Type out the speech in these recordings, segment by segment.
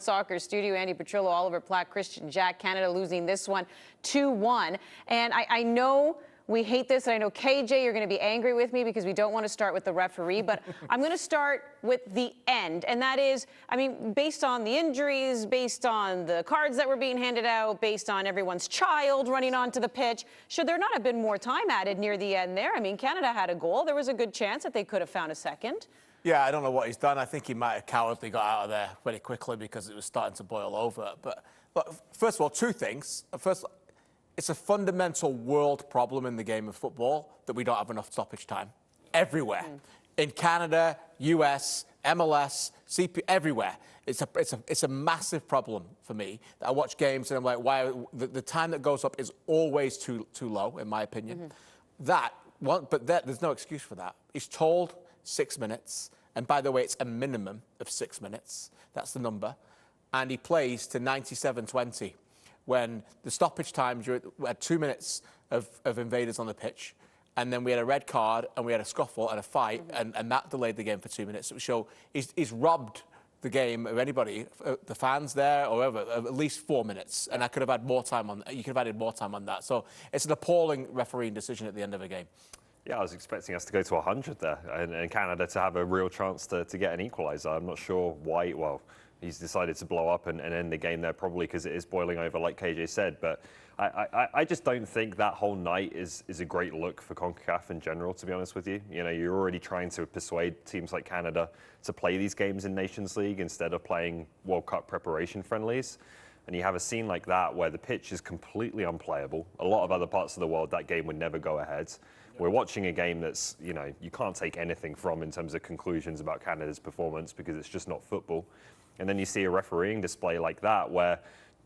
Soccer studio, Andy Petrillo, Oliver Platt, Christian Jack. Canada losing this one 2-1. And I know we hate this, and I know, KJ, you're going to be angry with me because we don't want to start with the referee, but I'm going to start with the end. And that is, I mean, based on the injuries, based on the cards that were being handed out, based on everyone's child running onto the pitch, should there not have been more time added near the end there? I mean, Canada had a goal. There was a good chance that they could have found a second. Yeah, I don't know what he's done. I think he might have cowardly got out of there very quickly because it was starting to boil over. But first of all, two things. First, it's a fundamental world problem in the game of football that we don't have enough stoppage time. Everywhere. In Canada, US, MLS, CP, everywhere. It's a massive problem for me. I watch games and I'm like, why the time that goes up is always too low, in my opinion. There's no excuse for that. He's told 6 minutes. And by the way, it's a minimum of 6 minutes. That's the number. And he plays to 97-20 when the stoppage times, we had 2 minutes of invaders on the pitch. And then we had a red card and we had a scuffle and a fight. And that delayed the game for 2 minutes. So he's robbed the game of anybody, the fans there or whoever, of at least 4 minutes. And I could have had more time on, you could have added more time on that. So it's an appalling refereeing decision at the end of a game. Yeah, I was expecting us to go to 100 there and Canada to have a real chance to get an equaliser. I'm not sure why. Well, he's decided to blow up and end the game there probably because it is boiling over, like KJ said. But I just don't think that whole night is a great look for Concacaf in general, to be honest with you. You know, you're already trying to persuade teams like Canada to play these games in Nations League instead of playing World Cup preparation friendlies. And you have a scene like that where the pitch is completely unplayable. A lot of other parts of the world, that game would never go ahead. We're watching a game that's, you know, you can't take anything from in terms of conclusions about Canada's performance because it's just not football. And then you see a refereeing display like that where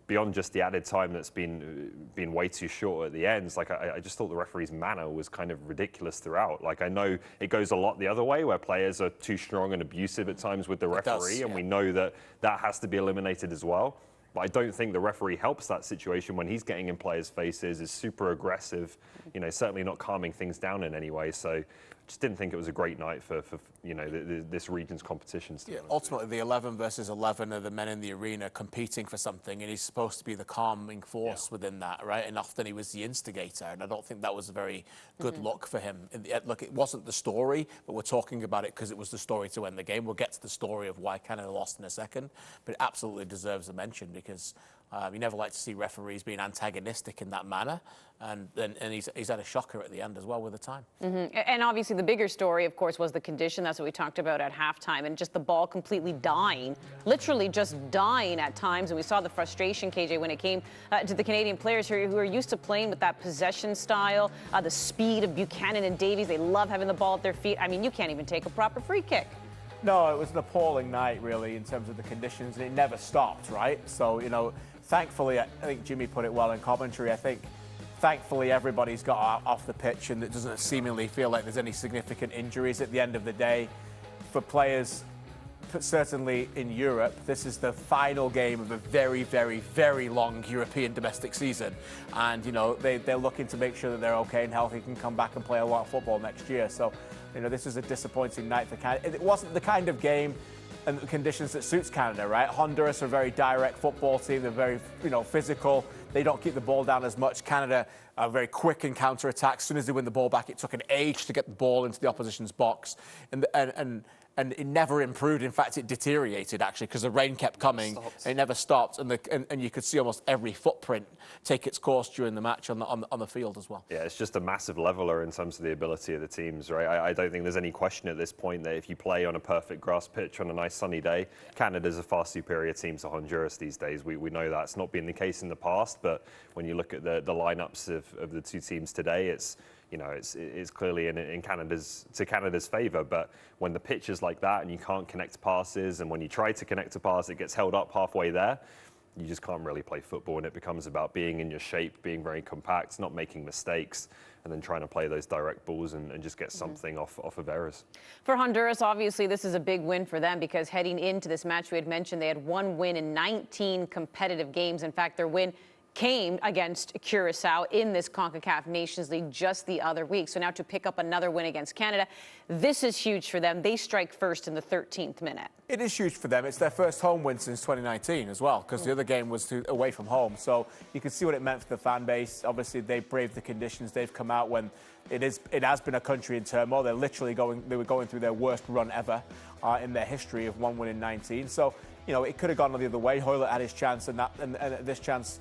beyond just the added time that's been way too short at the ends, like I just thought the referee's manner was kind of ridiculous throughout. Like I know it goes a lot the other way where players are too strong and abusive at times with the referee, and we know that that has to be eliminated as well. But I don't think the referee helps that situation when he's getting in players' faces, is super aggressive, you know, certainly not calming things down in any way. So I just didn't think it was a great night for you know, this region's competitions. Yeah, ultimately, the 11 versus 11 are the men in the arena competing for something, and he's supposed to be the calming force within that, right? And often he was the instigator, and I don't think that was a very good look for him. Look, it wasn't the story, but we're talking about it because it was the story to end the game. We'll get to the story of why Canada lost in a second, but it absolutely deserves a mention because you never like to see referees being antagonistic in that manner, and he's had a shocker at the end as well with the time. And obviously the bigger story, of course, was the condition. That's what we talked about at halftime, and just the ball completely dying, literally just dying at times. And we saw the frustration, KJ, when it came to the Canadian players who are used to playing with that possession style, the speed of Buchanan and Davies. They love having the ball at their feet. I mean, you can't even take a proper free kick. No, it was an appalling night, really, in terms of the conditions, and it never stopped, right? So, you know, thankfully, I think Jimmy put it well in commentary. I think, thankfully, everybody's got off the pitch, and it doesn't seemingly feel like there's any significant injuries at the end of the day. For players, certainly in Europe, this is the final game of a very, very, very long European domestic season. And, you know, they're looking to make sure that they're okay and healthy, can come back and play a lot of football next year. So, you know, this is a disappointing night for Canada. It wasn't the kind of game and the conditions that suits Canada, right? Honduras are a very direct football team. They're very, you know, physical. They don't keep the ball down as much. Canada are very quick in counter-attack. As soon as they win the ball back, it took an age to get the ball into the opposition's box. And it never improved. In fact, it deteriorated, actually, because the rain kept coming. It never stopped. And you could see almost every footprint take its course during the match on the field as well. Yeah, it's just a massive leveler in terms of the ability of the teams, right? I don't think there's any question at this point that if you play on a perfect grass pitch on a nice sunny day, Canada's a far superior team to Honduras these days. We know that's not been the case in the past, but when you look at the lineups of the two teams today, it's, you know, it's clearly in Canada's favour. But when the pitch is like that and you can't connect passes, and when you try to connect a pass, it gets held up halfway there, you just can't really play football. And it becomes about being in your shape, being very compact, not making mistakes, and then trying to play those direct balls and just get something off of errors. For Honduras, obviously, this is a big win for them because heading into this match, we had mentioned they had one win in 19 competitive games. In fact, their win came against Curacao in this Concacaf Nations League just the other week. So now to pick up another win against Canada, this is huge for them. They strike first in the 13th minute. It is huge for them. It's their first home win since 2019 as well, because the other game was away from home. So you can see what it meant for the fan base. Obviously, they braved the conditions. They've come out when it has been a country in turmoil. They were going through their worst run ever in their history of 1 win in 19. So, it could have gone the other way. Hoylett had his chance, and this chance,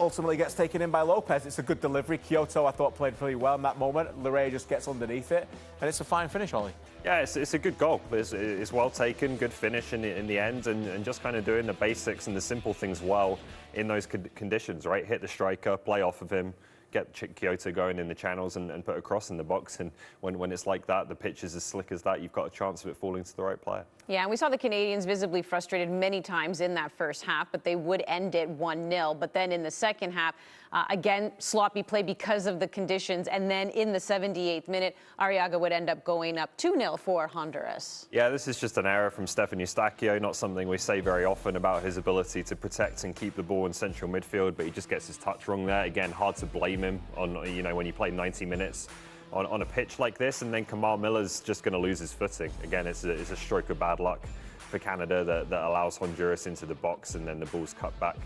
ultimately gets taken in by Lopez. It's a good delivery. Kyoto, I thought, played pretty well in that moment. Larea just gets underneath it, and it's a fine finish, Ollie. Yeah, it's a good goal. It's well taken, good finish in the end, and just kind of doing the basics and the simple things well in those conditions, right? Hit the striker, play off of him, get Kyoto going in the channels and put a cross in the box. And when it's like that, the pitch is as slick as that, you've got a chance of it falling to the right player. Yeah, and we saw the Canadians visibly frustrated many times in that first half, but they would end it 1-0. But then in the second half, again, sloppy play because of the conditions. And then in the 78th minute, Arriaga would end up going up 2-0 for Honduras. Yeah, this is just an error from Stefan Eustachio, not something we say very often about his ability to protect and keep the ball in central midfield, but he just gets his touch wrong there. Again, hard to blame him on, when you play 90 minutes on a pitch like this, and then Kamal Miller's just going to lose his footing. Again, it's a stroke of bad luck for Canada that allows Honduras into the box, and then the ball's cut back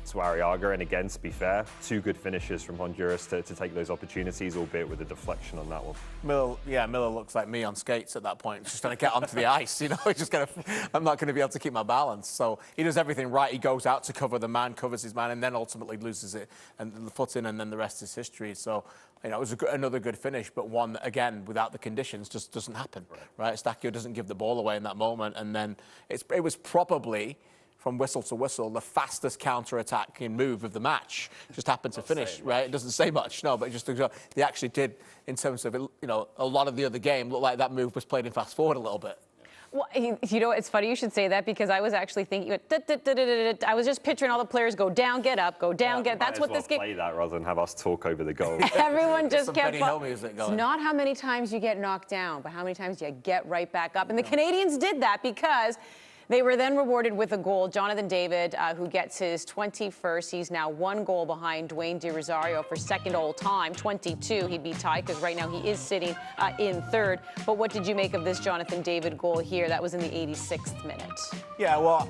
to Arriaga. And again, to be fair, two good finishes from Honduras to take those opportunities, albeit with a deflection on that one. Miller looks like me on skates at that point. He's just trying to get onto the ice, He's just I'm not going to be able to keep my balance. So he does everything right. He goes out to cover the man, covers his man, and then ultimately loses it and the foot in, and then the rest is history. So, it was another good finish, but one that, again, without the conditions, just doesn't happen, right? Eustachio doesn't give the ball away in that moment, and then it was probably, from whistle to whistle, the fastest counter-attacking move of the match. Just happened to finish, right? It doesn't say much, no, but just they actually did, in terms of, a lot of the other game, looked like that move was played in fast forward a little bit. Well, it's funny you should say that, because I was actually thinking, I was just picturing all the players go down, get up, go down, get up. That's what this game. Play that rather than have us talk over the goal. Everyone just kept. It's not how many times you get knocked down, but how many times you get right back up. And the Canadians did that because they were then rewarded with a goal. Jonathan David, who gets his 21st. He's now 1 goal behind Dwayne De Rosario for second all-time, 22. He'd be tied because right now he is sitting in third. But what did you make of this Jonathan David goal here? That was in the 86th minute. Yeah, well,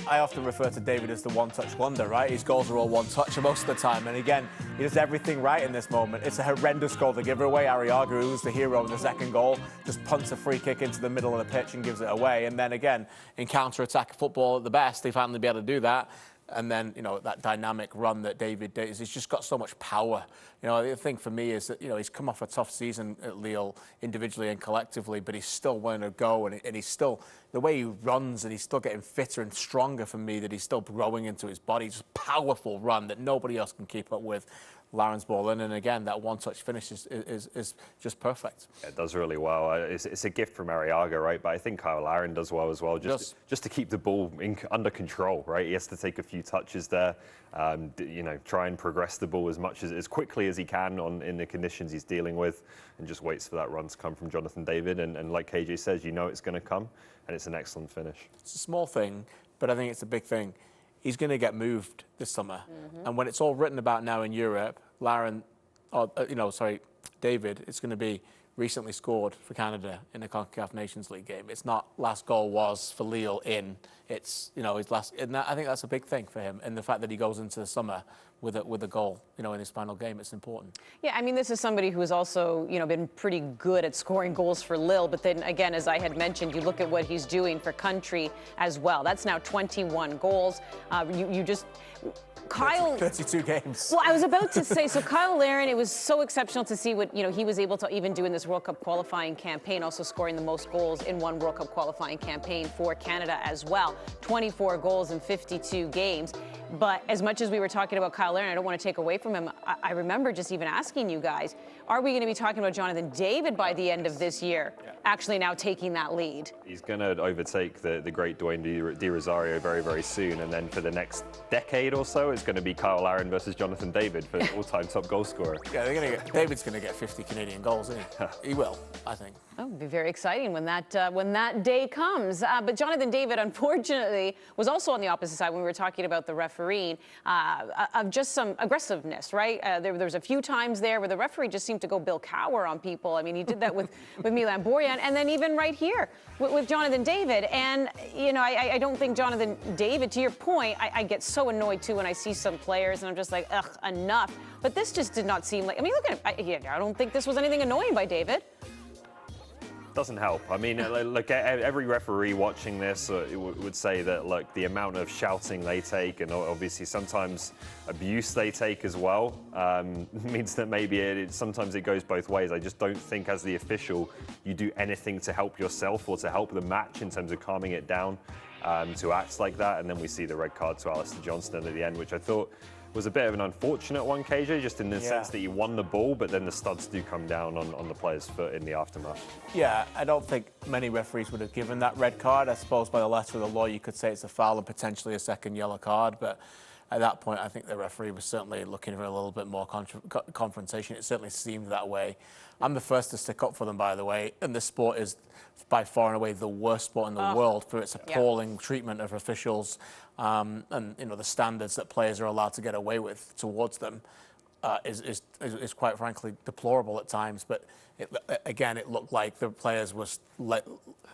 I often refer to David as the one-touch wonder, right? His goals are all one-touch most of the time. And again, he does everything right in this moment. It's a horrendous goal to give her away. Arriaga, who was the hero in the second goal, just punts a free kick into the middle of the pitch and gives it away. And then again, in counter-attack football at the best, they finally be able to do that. And then, that dynamic run that David does, he's just got so much power. The thing for me is that, he's come off a tough season at Lille individually and collectively, but he's still willing to go, and he's still, the way he runs, and he's still getting fitter and stronger for me, that he's still growing into his body. Just a powerful run that nobody else can keep up with. Laren's ball in, and again, that one-touch finish is just perfect. Yeah, it does really well. It's a gift from Arriaga, right? But I think Kyle Laren does well as well, just to keep the ball under control, right? He has to take a few touches there, try and progress the ball as quickly as he can in the conditions he's dealing with, and just waits for that run to come from Jonathan David. And like KJ says, it's going to come, and it's an excellent finish. It's a small thing, but I think it's a big thing. He's going to get moved this summer. And when it's all written about now in Europe, David, it's going to be recently scored for Canada in the Concacaf Nations League game. It's not last goal was for Lille in. It's, his last, and I think that's a big thing for him. And the fact that he goes into the summer with a goal, in his final game, it's important. Yeah, I mean, this is somebody who has also, been pretty good at scoring goals for Lille. But then again, as I had mentioned, you look at what he's doing for country as well. That's now 21 goals. Kyle, 32 games. Well, I was about to say, so Kyle Laren, it was so exceptional to see what he was able to even do in this World Cup qualifying campaign, also scoring the most goals in one World Cup qualifying campaign for Canada as well. 24 goals in 52 games. But as much as we were talking about Kyle Laren, I don't want to take away from him. I remember just even asking you guys, are we going to be talking about Jonathan David by the end of this year, actually now taking that lead? He's going to overtake the great Dwayne De Rosario very, very soon. And then for the next decade or so, it's going to be Kyle Laren versus Jonathan David for all-time top goal scorer. Yeah, David's going to get 50 Canadian goals, isn't he? He will, I think. Oh, it'll be very exciting when that day comes. But Jonathan David, unfortunately, was also on the opposite side when we were talking about the refereeing of just some aggressiveness, right? There was a few times there where the referee just seemed to go Bill Cowher on people. I mean, he did that with Milan Borjan, and then even right here with Jonathan David. And, you know, I don't think Jonathan David, to your point, I get so annoyed, too, when I see some players, and I'm just like, ugh, enough. But this just did not seem like, I mean, look at it. I don't think this was anything annoying by David. Doesn't help. I mean, look, every referee watching this would say that, look, the amount of shouting they take, and obviously sometimes abuse they take as well, means that maybe sometimes it goes both ways. I just don't think, as the official, you do anything to help yourself or to help the match in terms of calming it down to act like that. And then we see the red card to Alistair Johnston at the end, which I thought was a bit of an unfortunate one, KJ, just in the sense that he won the ball, but then the studs do come down on the player's foot in the aftermath. Yeah, I don't think many referees would have given that red card. I suppose by the letter of the law, you could say it's a foul and potentially a second yellow card, but at that point, I think the referee was certainly looking for a little bit more confrontation. It certainly seemed that way. I'm the first to stick up for them, by the way, and this sport is by far and away the worst sport in the world for its appalling treatment of officials and, you know, the standards that players are allowed to get away with towards them is quite frankly deplorable at times. But again, it looked like the players was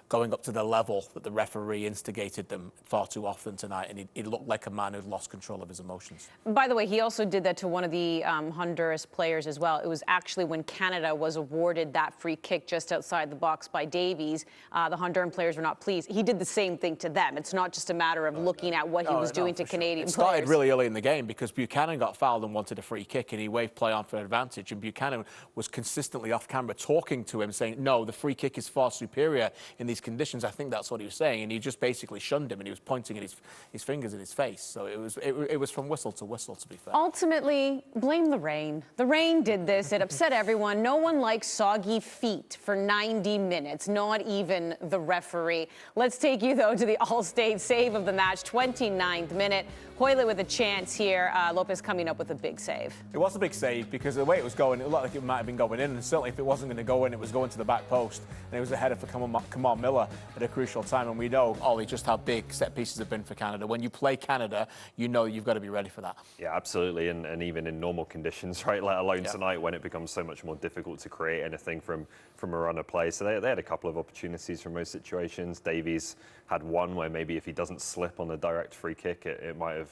going up to the level that the referee instigated them far too often tonight, and he looked like a man who'd lost control of his emotions. By the way, he also did that to one of the Honduras players as well. It was actually when Canada was awarded that free kick just outside the box by Davies. The Honduran players were not pleased. He did the same thing to them. It's not just a matter of looking at what he was doing to Canadian players. It started really early in the game because Buchanan got fouled and wanted a free kick, and he waved play on for advantage, and Buchanan was consistently off camera talking to him, saying, no, the free kick is far superior in these conditions. I think that's what he was saying, and he just basically shunned him, and he was pointing at his fingers in his face. So it was from whistle to whistle, to be fair. Ultimately, blame the rain. The rain did this. It upset everyone. No one likes soggy feet for 90 minutes, not even the referee. Let's take you, though, to the all-state save of the match, 29th minute. Hoyle with a chance here. Lopez coming up with a big save. It was a big save because the way it was going, it looked like it might have been going in, and certainly if it wasn't going to go in, it was going to the back post, and it was a header for Kamal Miller at a crucial time. And we know, Ollie, just how big set pieces have been for Canada. When you play Canada, you know you've got to be ready for that. Yeah, absolutely, and even in normal conditions, right, let alone tonight when it becomes so much more difficult to create anything from a run of play. So they had a couple of opportunities from most situations. Davies had one where maybe if he doesn't slip on the direct free kick, it might have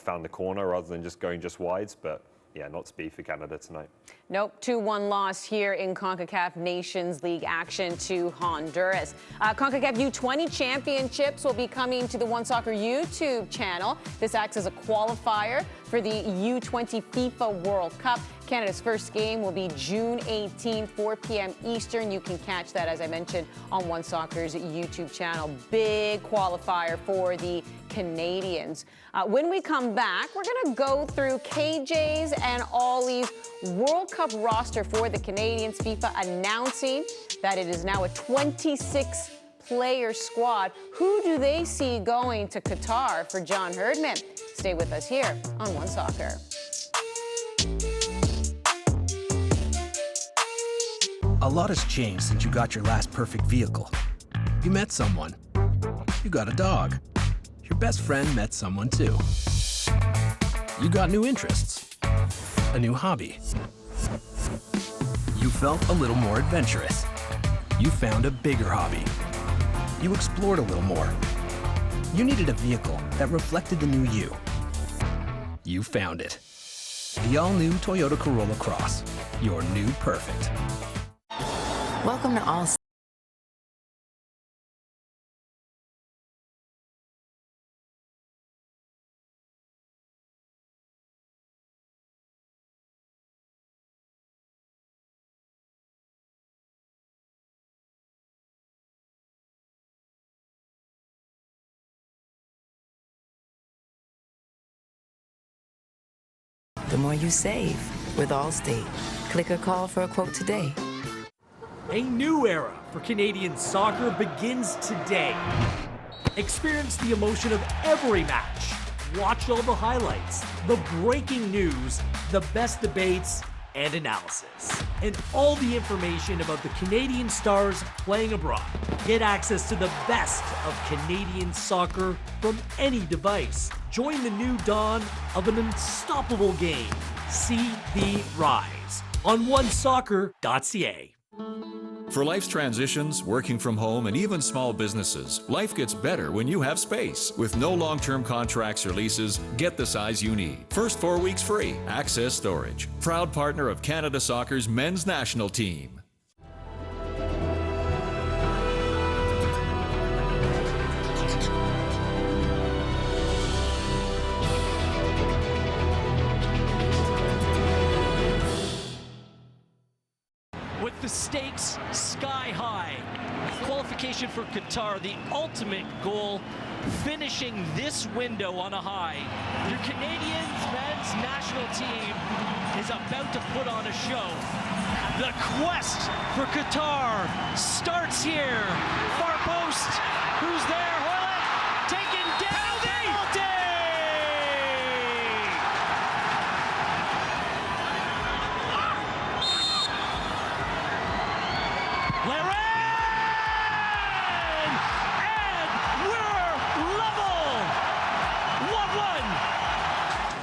found the corner rather than just going just wides, but yeah, not to be for Canada tonight. Nope, 2-1 loss here in Concacaf Nations League action to Honduras. Concacaf U20 Championships will be coming to the OneSoccer YouTube channel. This acts as a qualifier for the U20 FIFA World Cup. Canada's first game will be June 18, 4 p.m. Eastern. You can catch that, as I mentioned, on OneSoccer's YouTube channel. Big qualifier for the Canadians. When we come back, we're going to go through KJ's and Ollie's World Cup roster for the Canadians. FIFA announcing that it is now a 26-player squad. Who do they see going to Qatar for John Herdman? Stay with us here on OneSoccer. A lot has changed since you got your last perfect vehicle. You met someone. You got a dog. Your best friend met someone too. You got new interests. A new hobby. You felt a little more adventurous. You found a bigger hobby. You explored a little more. You needed a vehicle that reflected the new you. You found it. The all-new Toyota Corolla Cross. Your new perfect. Welcome to All. The more you save with Allstate. Click or call for a quote today. A new era for Canadian soccer begins today. Experience the emotion of every match. Watch all the highlights, the breaking news, the best debates, and analysis, and all the information about the Canadian stars playing abroad. Get access to the best of Canadian soccer from any device. Join the new dawn of an unstoppable game. See the rise on OneSoccer.ca. For life's transitions, working from home, and even small businesses, life gets better when you have space. With no long-term contracts or leases, get the size you need. First 4 weeks free. Access Storage, proud partner of Canada Soccer's men's national team. With the stakes sky high, qualification for Qatar, the ultimate goal, finishing this window on a high. Your Canadian men's national team is about to put on a show. The quest for Qatar starts here. Far post, who's there? Hoyland taken down.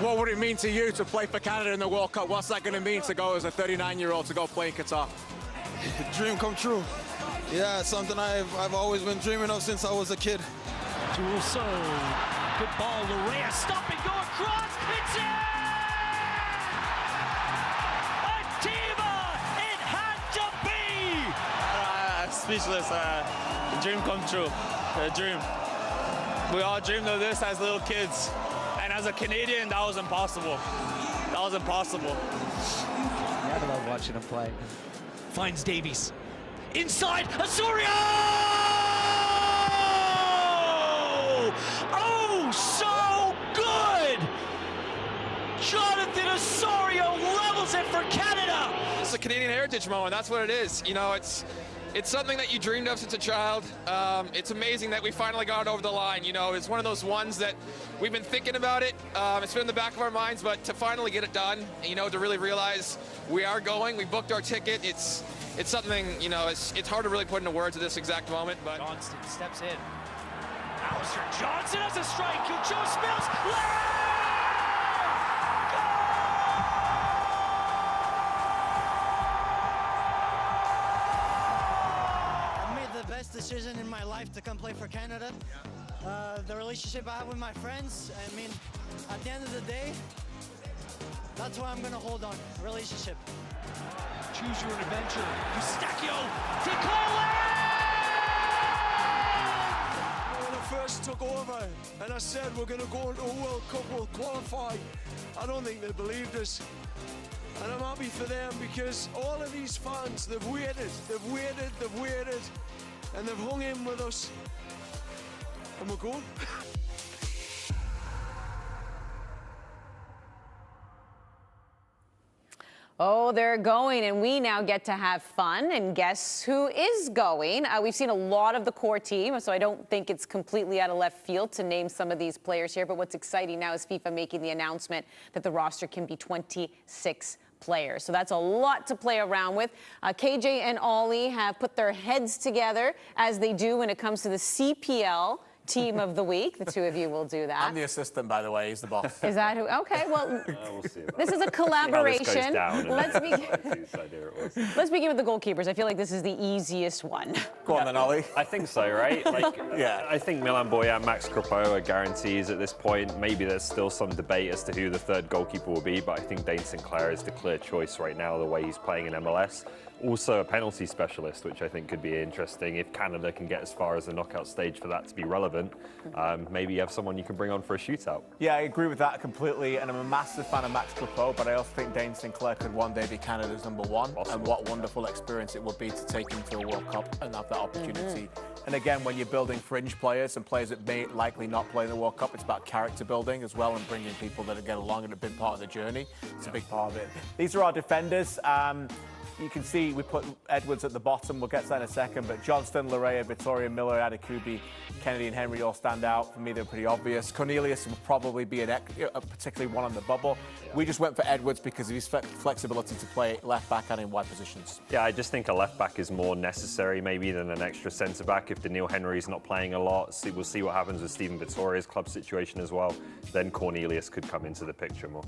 What would it mean to you to play for Canada in the World Cup? What's that going to mean to go as a 39-year-old to go play in Qatar? Dream come true. Yeah, it's something I've always been dreaming of since I was a kid. Jules-So, good ball, Larea, stop and go across, it's in! Ativa, it had to be! Speechless, dream come true, dream. We all dreamed of this as little kids. And as a Canadian, that was impossible. That was impossible. Yeah, I love watching him play. Finds Davies. Inside, Osorio! Oh, so good! Jonathan Osorio levels it for Canada! It's a Canadian heritage moment, that's what it is. You know, it's something that you dreamed of since a child. It's amazing that we finally got it over the line. You know, it's one of those ones that we've been thinking about it. It's been in the back of our minds, but to finally get it done, you know, to really realize we are going, we booked our ticket. It's something, you know, it's hard to really put into words at this exact moment. But Johnston steps in. Alistair Johnson has a strike. Joe Spills. Decision in my life to come play for Canada. The relationship I have with my friends, I mean, at the end of the day, that's why I'm going to hold on. Relationship. Choose your adventure. Eustachio, declare When I first took over and I said we're going to go into a World Cup, we'll qualify, I don't think they believed us. And I'm happy for them because all of these fans, they've waited, and they've hung in with us, and we're going. Oh, they're going, and we now get to have fun. And guess who is going? We've seen a lot of the core team, so I don't think it's completely out of left field to name some of these players here. But what's exciting now is FIFA making the announcement that the roster can be 26 players. So that's a lot to play around with. KJ and Ollie have put their heads together, as they do when it comes to the CPL Team of the Week. The two of you will do that. I'm the assistant, by the way. He's the boss. Is that who? Okay, well, We'll see this is a collaboration. Let's begin with the goalkeepers. I feel like this is the easiest one. Go on then, Ollie. I think so, right? Like, yeah. I think Milan Boya and Max Crepeau are guarantees at this point. Maybe there's still some debate as to who the third goalkeeper will be, but I think Dane Sinclair is the clear choice right now, the way he's playing in MLS. Also a penalty specialist, which I think could be interesting if Canada can get as far as the knockout stage for that to be relevant. Maybe you have someone you can bring on for a shootout. Yeah, I agree with that completely, and I'm a massive fan of Max Crepeau, but I also think Dane Sinclair could one day be Canada's #1, and what wonderful experience it would be to take him to a World Cup and have that opportunity. And again, when you're building fringe players and players that may likely not play in the World Cup, it's about character building as well and bringing people that get along and have been part of the journey. It's a big part of it. These are our defenders. you can see we put Edwards at the bottom. We'll get to that in a second. But Johnston, Larea, Vittoria, Miller, Adekubi, Kennedy, and Henry all stand out. For me, they're pretty obvious. Cornelius will probably be particularly one on the bubble. We just went for Edwards because of his flexibility to play left back and in wide positions. Yeah, I just think a left back is more necessary maybe than an extra centre back. If Daniil Henry's not playing a lot, we'll see what happens with Steven Vittoria's club situation as well. Then Cornelius could come into the picture more.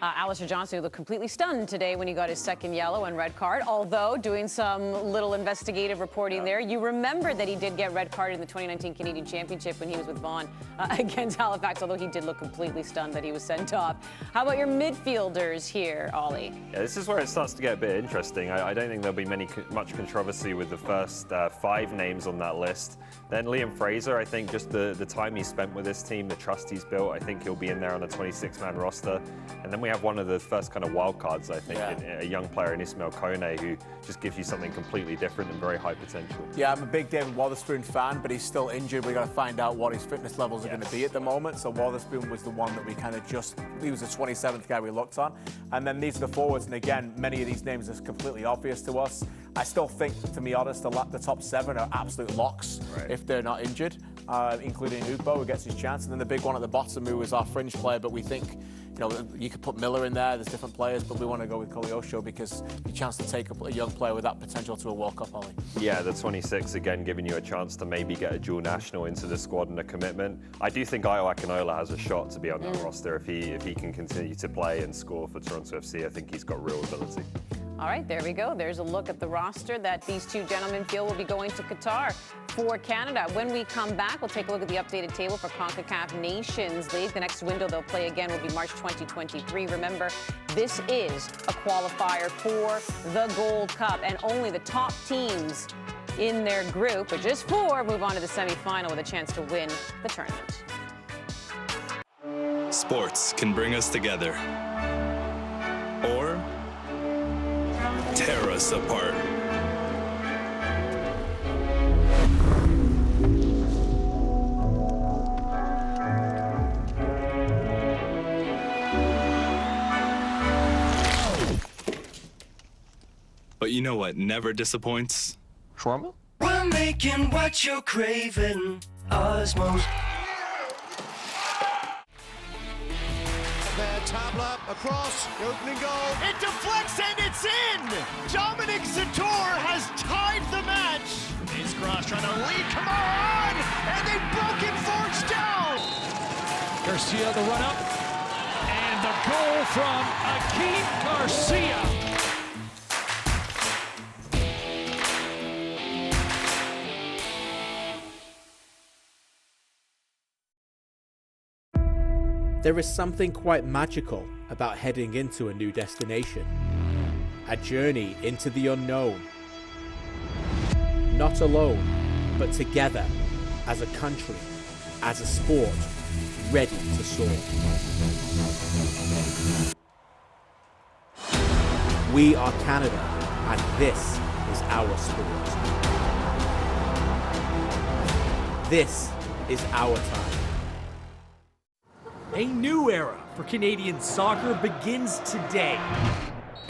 Alistair Johnston looked completely stunned today when he got his second yellow and red card, although doing some little investigative reporting there. You remember that he did get red carded in the 2019 Canadian Championship when he was with Vaughan against Halifax, although he did look completely stunned that he was sent off. How about your midfielders here, Ollie? Yeah, this is where it starts to get a bit interesting. I don't think there'll be much controversy with the first 5 names on that list. Then Liam Fraser, I think just the time he spent with this team, the trust he's built, I think he'll be in there on the 26-man roster. And then we have one of the first kind of wild cards, I think, a young player in Ismail Kone, who just gives you something completely different and very high potential. Yeah, I'm a big David Wotherspoon fan, but he's still injured. We've got to find out what his fitness levels are going to be at the moment. So Wotherspoon was the one that we kind of he was the 27th guy we looked on. And then these are the forwards, and again, many of these names are completely obvious to us. I still think, to be honest, the top 7 are absolute locks if they're not injured, including Ugbo, who gets his chance. And then the big one at the bottom, who is our fringe player, but we think, you could put Miller in there, there's different players, but we want to go with Koleosho because the chance to take a young player with that potential to a World Cup, Ollie. Yeah, the 26, again, giving you a chance to maybe get a dual national into the squad and a commitment. I do think Ayo Akinola has a shot to be on that roster if he can continue to play and score for Toronto FC. I think he's got real ability. All right, there we go. There's a look at the roster that these two gentlemen feel will be going to Qatar for Canada. When we come back, we'll take a look at the updated table for Concacaf Nations League. The next window they'll play again will be March 2023. Remember, this is a qualifier for the Gold Cup, and only the top teams in their group, but just 4, move on to the semifinal with a chance to win the tournament. Sports can bring us together, or tear us apart. But you know what never disappoints? Shawarma? We're making what you're craving, Osmos. Tabla across, the opening goal. It deflects and it's in! Dominic Zator has tied the match. He's cross trying to lead Kamara on, and they broke it forged down. Garcia the run up, and the goal from Akeem Garcia. There is something quite magical about heading into a new destination. A journey into the unknown. Not alone, but together, as a country, as a sport, ready to soar. We are Canada, and this is our sport. This is our time. A new era for Canadian soccer begins today.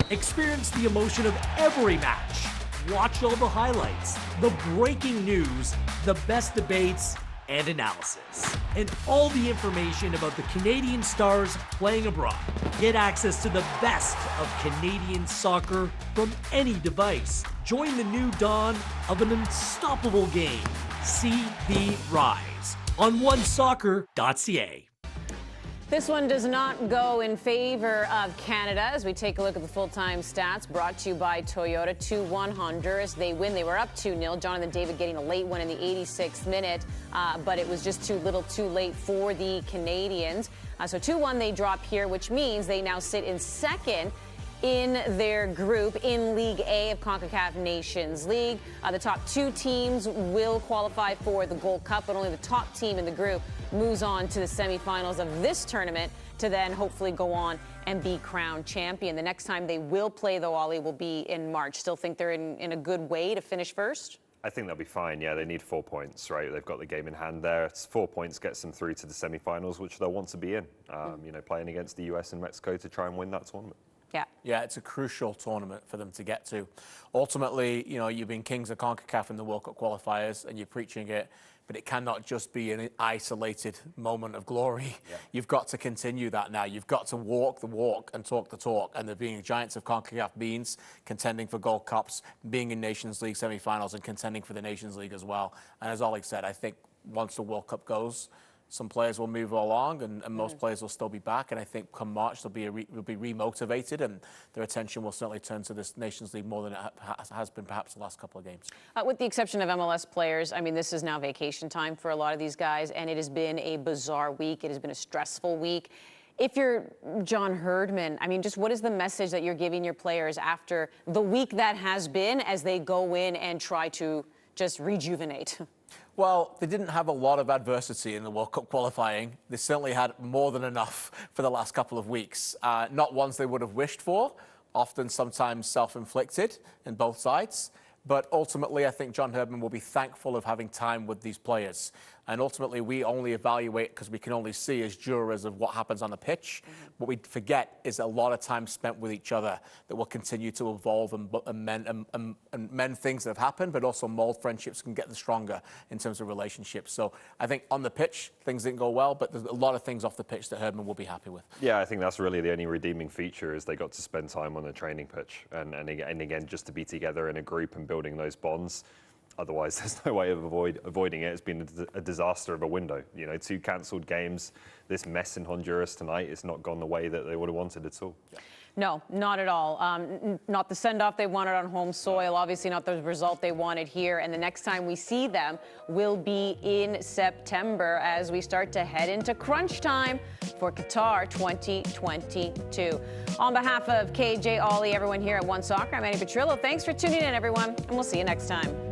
Experience the emotion of every match. Watch all the highlights, the breaking news, the best debates, and analysis. And all the information about the Canadian stars playing abroad. Get access to the best of Canadian soccer from any device. Join the new dawn of an unstoppable game. See the rise on OneSoccer.ca. This one does not go in favor of Canada as we take a look at the full-time stats brought to you by Toyota. 2-1 Honduras. They win. They were up 2-0. Jonathan David getting a late one in the 86th minute, but it was just too little too late for the Canadians. So 2-1 they drop here, which means they now sit in second in their group in League A of Concacaf Nations League. The top 2 teams will qualify for the Gold Cup, but only the top team in the group moves on to the semifinals of this tournament to then hopefully go on and be crowned champion. The next time they will play, though, Ollie, will be in March. Still think they're in a good way to finish first? I think they'll be fine. Yeah, they need 4 points, right? They've got the game in hand there. It's 4 points gets them through to the semifinals, which they'll want to be in. Playing against the US and Mexico to try and win that tournament. Yeah, it's a crucial tournament for them to get to. Ultimately, you know, you've been kings of CONCACAF in the World Cup qualifiers, and you're preaching it, but it cannot just be an isolated moment of glory. Yeah. You've got to continue that now. You've got to walk the walk and talk the talk. And the being giants of CONCACAF means contending for Gold Cups, being in Nations League semi-finals, and contending for the Nations League as well. And as Oleg said, I think once the World Cup goes, some players will move along, and most players will still be back. And I think come March, they'll be re-motivated, and their attention will certainly turn to this Nations League more than it has been perhaps the last couple of games. With the exception of MLS players, I mean, this is now vacation time for a lot of these guys, and it has been a bizarre week. It has been a stressful week. If you're John Herdman, I mean, just what is the message that you're giving your players after the week that has been as they go in and try to just rejuvenate? Well, they didn't have a lot of adversity in the World Cup qualifying. They certainly had more than enough for the last couple of weeks. Not ones they would have wished for, often sometimes self-inflicted in both sides. But ultimately, I think John Herdman will be thankful of having time with these players. And ultimately, we only evaluate because we can only see as jurors of what happens on the pitch. What we forget is a lot of time spent with each other that will continue to evolve and mend things that have happened, but also mold friendships and get them stronger in terms of relationships. So I think on the pitch, things didn't go well, but there's a lot of things off the pitch that Herdman will be happy with. Yeah, I think that's really the only redeeming feature is they got to spend time on the training pitch. And again, just to be together in a group and building those bonds. Otherwise, there's no way of avoiding it. It's been a disaster of a window. You know, 2 cancelled games, this mess in Honduras tonight, it's not gone the way that they would have wanted at all. Yeah. No, not at all. Not the send-off they wanted on home soil, obviously not the result they wanted here. And the next time we see them will be in September as we start to head into crunch time for Qatar 2022. On behalf of KJ, Ollie, everyone here at OneSoccer, I'm Manny Petrillo. Thanks for tuning in, everyone, and we'll see you next time.